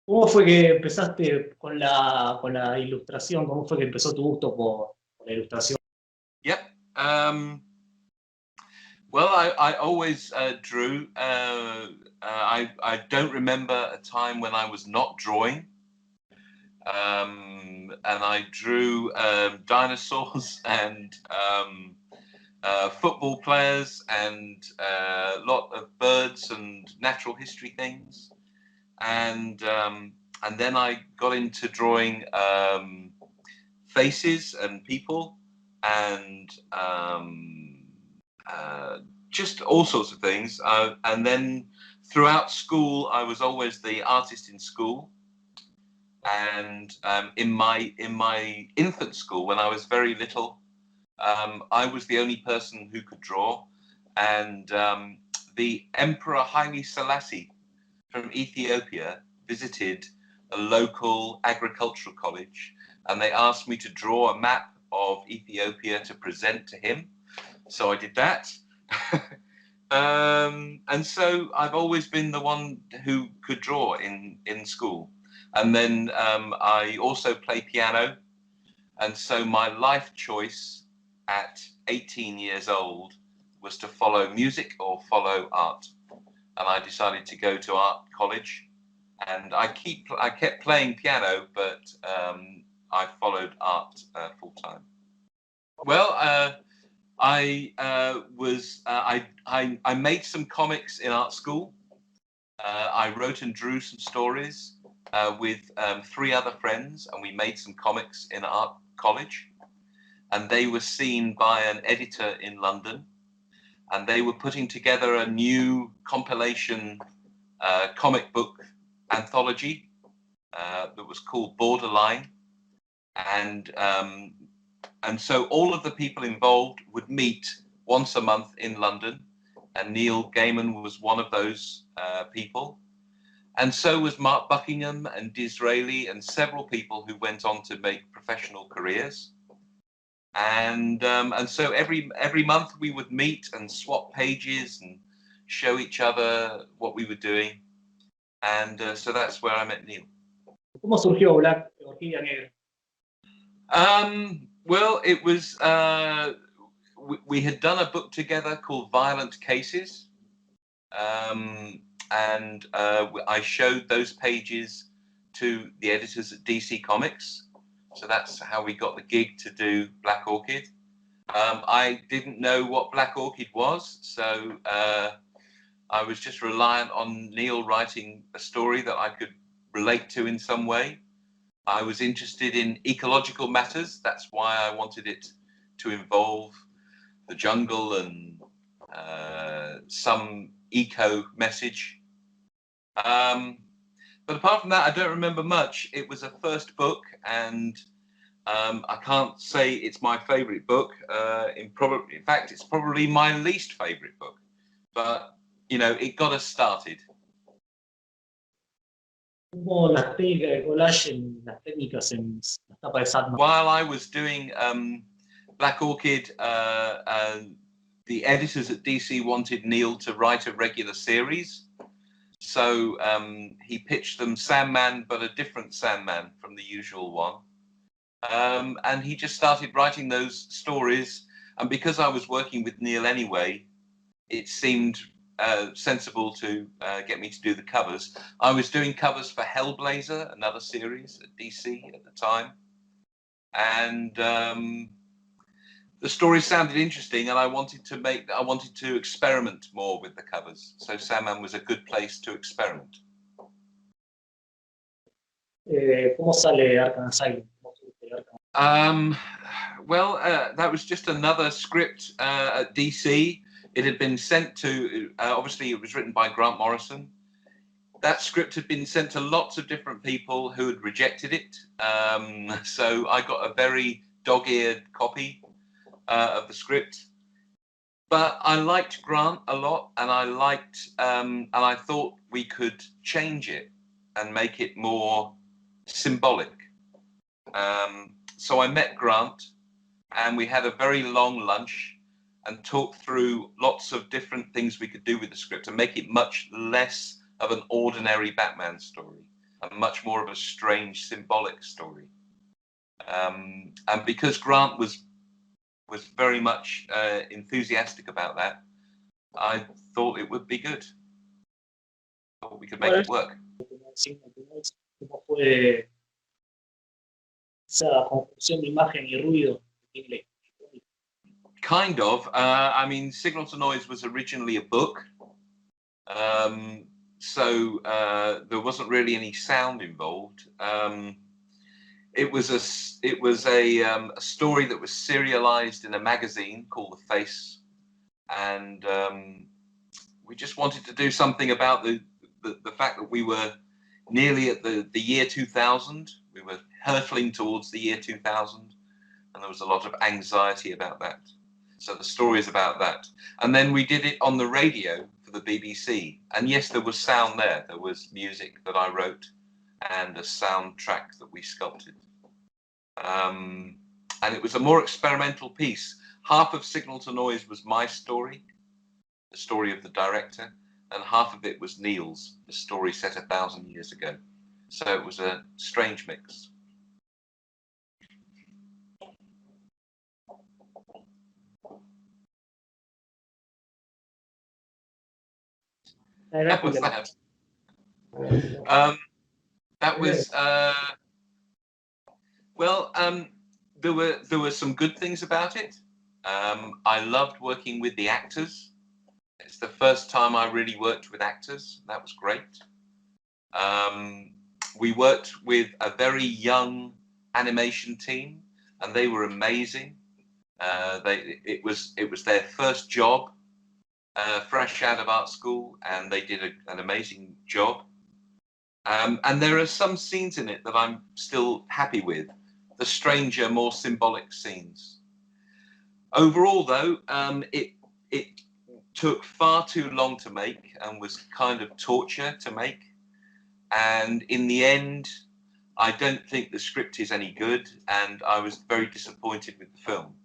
¿Cómo fue que empezaste con la ilustración? ¿Cómo fue que empezó tu gusto por la ilustración? Yep. Well, I always drew. I don't remember a time when I was not drawing. And I drew dinosaurs and football players and a lot of birds and natural history things. And then I got into drawing faces and people and just all sorts of things. And then throughout school, I was always the artist in school. And in my infant school, when I was very little, I was the only person who could draw. And the Emperor Haile Selassie from Ethiopia visited a local agricultural college, and they asked me to draw a map of Ethiopia to present to him. So I did that. And so I've always been the one who could draw in school. And then I also play piano. And so my life choice at 18 years old was to follow music or follow art. And I decided to go to art college. And I kept playing piano, but I followed art full time. Well, I made some comics in art school. I wrote and drew some stories with 3 other friends, and we made some comics in art college. And they were seen by an editor in London, and they were putting together a new compilation comic book anthology that was called Borderline. And so all of the people involved would meet once a month in London, and Neil Gaiman was one of those people. And so was Mark Buckingham and Disraeli and several people who went on to make professional careers. And so every month we would meet and swap pages and show each other what we were doing. And so that's where I met Neil. ¿Cómo surgió Black Orquídea Negra? Well, it was we had done a book together called Violent Cases, and I showed those pages to the editors at DC Comics. So that's how we got the gig to do Black Orchid. I didn't know what Black Orchid was, so I was just reliant on Neil writing a story that I could relate to in some way. I was interested in ecological matters. That's why I wanted it to involve the jungle and some eco message. But apart from that, I don't remember much. It was a first book, and I can't say it's my favorite book. In fact, it's probably my least favorite book. But, you know, it got us started. ¿Cómo las técnicas de collage, las técnicas en la tapa de Satman? While I was doing Black Orchid, the editors at DC wanted Neil to write a regular series. So he pitched them Sandman, but a different Sandman from the usual one. And he just started writing those stories. And because I was working with Neil anyway, it seemed sensible to get me to do the covers. I was doing covers for Hellblazer, another series at DC at the time. And the story sounded interesting, and I wanted to experiment more with the covers. So Sandman was a good place to experiment. ¿Cómo sale Arkham Asylum? Well, that was just another script at DC. It had been sent to, obviously it was written by Grant Morrison. That script had been sent to lots of different people who had rejected it. So I got a very dog-eared copy of the script. But I liked Grant a lot, and I thought we could change it and make it more symbolic. So I met Grant, and we had a very long lunch and talked through lots of different things we could do with the script and make it much less of an ordinary Batman story. and much more of a strange, symbolic story. And because Grant was very much enthusiastic about that, I thought it would be good. Thought we could make Bueno, it work. ¿cómo fue esa confusión de imagen y ruido que tiene la historia? Kind of. I mean, Signal to Noise was originally a book, so there wasn't really any sound involved. It was a story that was serialized in a magazine called The Face, and we just wanted to do something about the fact that we were nearly at the year 2000. We were hurtling towards the year 2000, and there was a lot of anxiety about that. So the story is about that. And then we did it on the radio for the BBC. And yes, there was sound there. There was music that I wrote and a soundtrack that we sculpted. And it was a more experimental piece. Half of Signal to Noise was my story, the story of the director, and half of it was Neil's, the story set 1,000 years ago. So it was a strange mix. That was that. That was well. There were some good things about it. I loved working with the actors. It's the first time I really worked with actors. That was great. We worked with a very young animation team, and they were amazing. It was their first job, fresh out of art school, and they did an amazing job. And there are some scenes in it that I'm still happy with, the stranger, more symbolic scenes. Overall, though, it took far too long to make and was kind of torture to make. And in the end, I don't think the script is any good, and I was very disappointed with the film.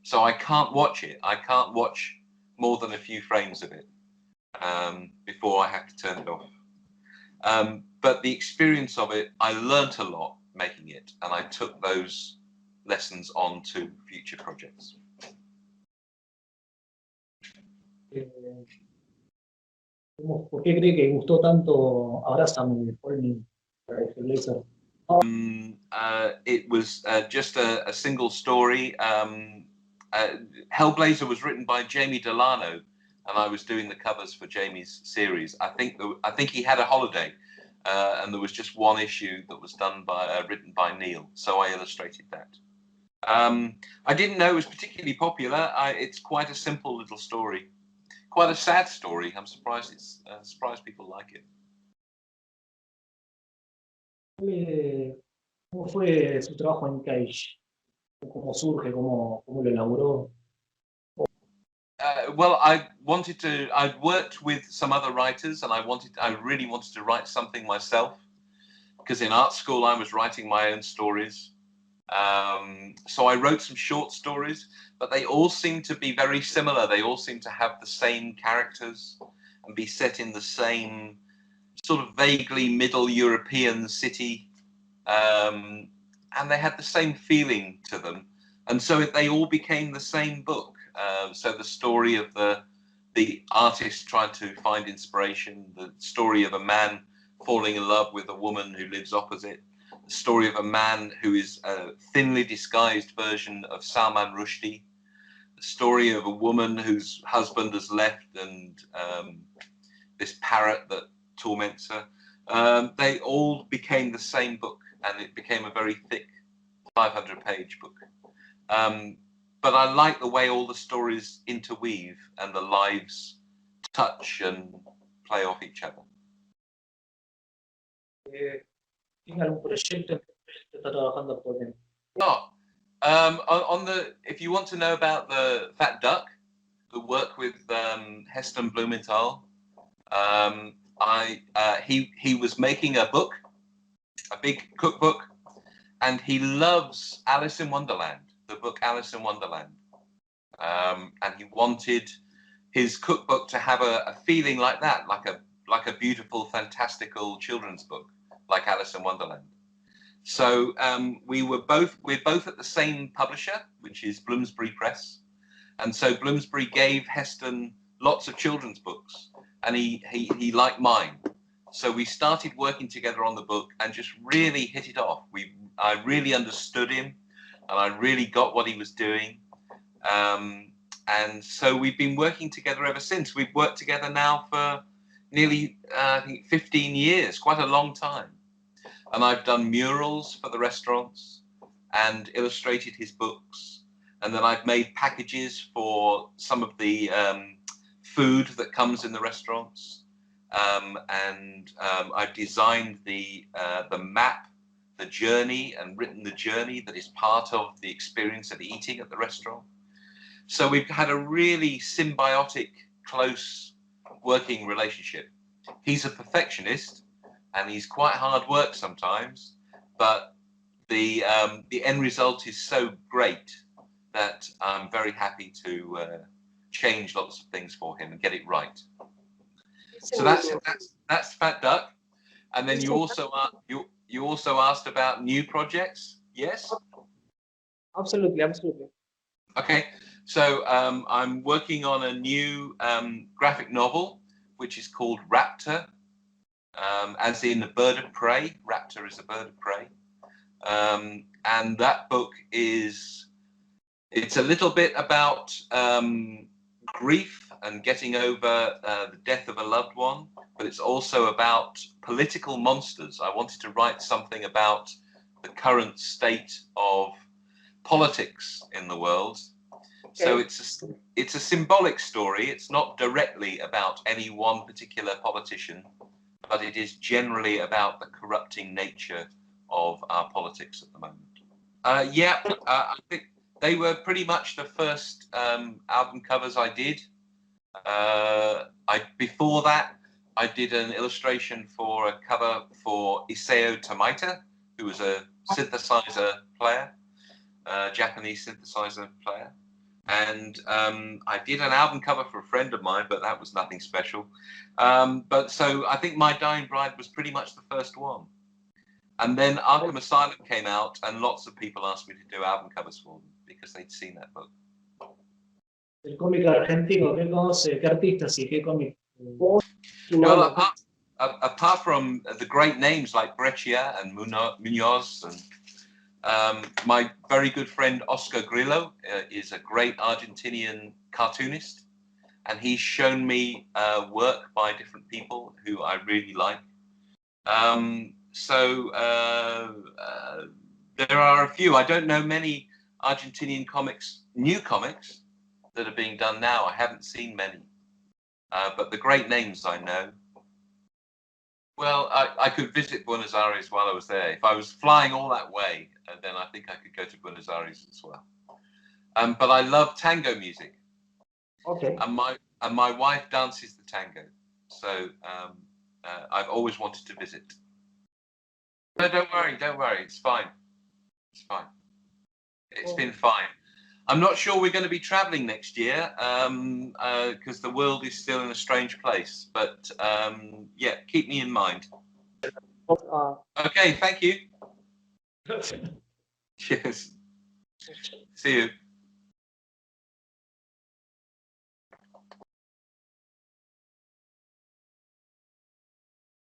So I can't watch it. I can't watch more than a few frames of it before I have to turn it off. But the experience of it, I learnt a lot making it, and I took those lessons on to future projects. ¿Por qué cree que gustó tanto Abrázame de Paul Glazer? It was just a single story. Hellblazer was written by Jamie Delano, and I was doing the covers for Jamie's series. I think he had a holiday, and there was just one issue that was done by written by Neil, so I illustrated that. I didn't know it was particularly popular. It's quite a simple little story, quite a sad story. I'm surprised surprised people like it. ¿Cómo fue su trabajo en Cage? ¿Cómo surge? ¿Cómo lo elaboró? Well, I'd worked with some other writers, and I really wanted to write something myself, because in art school I was writing my own stories. So I wrote some short stories, but they all seem to be very similar. They all seem to have the same characters and be set in the same sort of vaguely Middle European city. And they had the same feeling to them. And so they all became the same book. So the story of the artist trying to find inspiration, the story of a man falling in love with a woman who lives opposite, the story of a man who is a thinly disguised version of Salman Rushdie, the story of a woman whose husband has left, and this parrot that torments her. They all became the same book, and it became a very thick 500-page book. But I like the way all the stories interweave and the lives touch and play off each other. ¿Tiene algún proyecto en que está trabajando actualmente? If you want to know about the Fat Duck, the work with Heston Blumenthal, he was making a book, a big cookbook, and he loves Alice in Wonderland, the book Alice in Wonderland. And he wanted his cookbook to have a feeling like that, like a beautiful, fantastical children's book, like Alice in Wonderland. So we're both at the same publisher, which is Bloomsbury Press. And so Bloomsbury gave Heston lots of children's books, and he liked mine. So we started working together on the book and just really hit it off. I really understood him, and I really got what he was doing. And so we've been working together ever since. We've worked together now for nearly, I think, 15 years, quite a long time. And I've done murals for the restaurants and illustrated his books. And then I've made packages for some of the food that comes in the restaurants. I've designed the map, the journey, and written the journey that is part of the experience of eating at the restaurant. So we've had a really symbiotic, close working relationship. He's a perfectionist, and he's quite hard work sometimes, but the end result is so great that I'm very happy to change lots of things for him and get it right. So that's Fat Duck. And then you also asked about new projects. Yes? Absolutely, absolutely. Okay. So I'm working on a new graphic novel, which is called Raptor, as in a bird of prey. Raptor is a bird of prey. And that book it's a little bit about grief and getting over the death of a loved one, but it's also about political monsters. I wanted to write something about the current state of politics in the world. Okay. So it's a symbolic story. It's not directly about any one particular politician, but it is generally about the corrupting nature of our politics at the moment. I think they were pretty much the first album covers I did. Before that, I did an illustration for a cover for Isao Tamaita, who was a synthesizer player, Japanese synthesizer player. And I did an album cover for a friend of mine, but that was nothing special. But so I think My Dying Bride was pretty much the first one. And then Arkham Asylum came out, and lots of people asked me to do album covers for them because they'd seen that book. El cómic argentino, ¿qué conoce? ¿Qué artistas y qué cómic? Well, apart from the great names like Breccia and Munoz, and my very good friend Oscar Grillo is a great Argentinian cartoonist, and he's shown me work by different people who I really like. So there are a few. I don't know many Argentinian comics, new comics, that are being done now. I haven't seen many, but the great names I know. Well, I could visit Buenos Aires while I was there. If I was flying all that way, then I think I could go to Buenos Aires as well. But I love tango music. Okay. And my wife dances the tango, so I've always wanted to visit. No, don't worry. It's fine. It's fine. It's been fine. I'm not sure we're going to be traveling next year because the world is still in a strange place. But yeah, keep me in mind. Okay, thank you. Cheers. See you.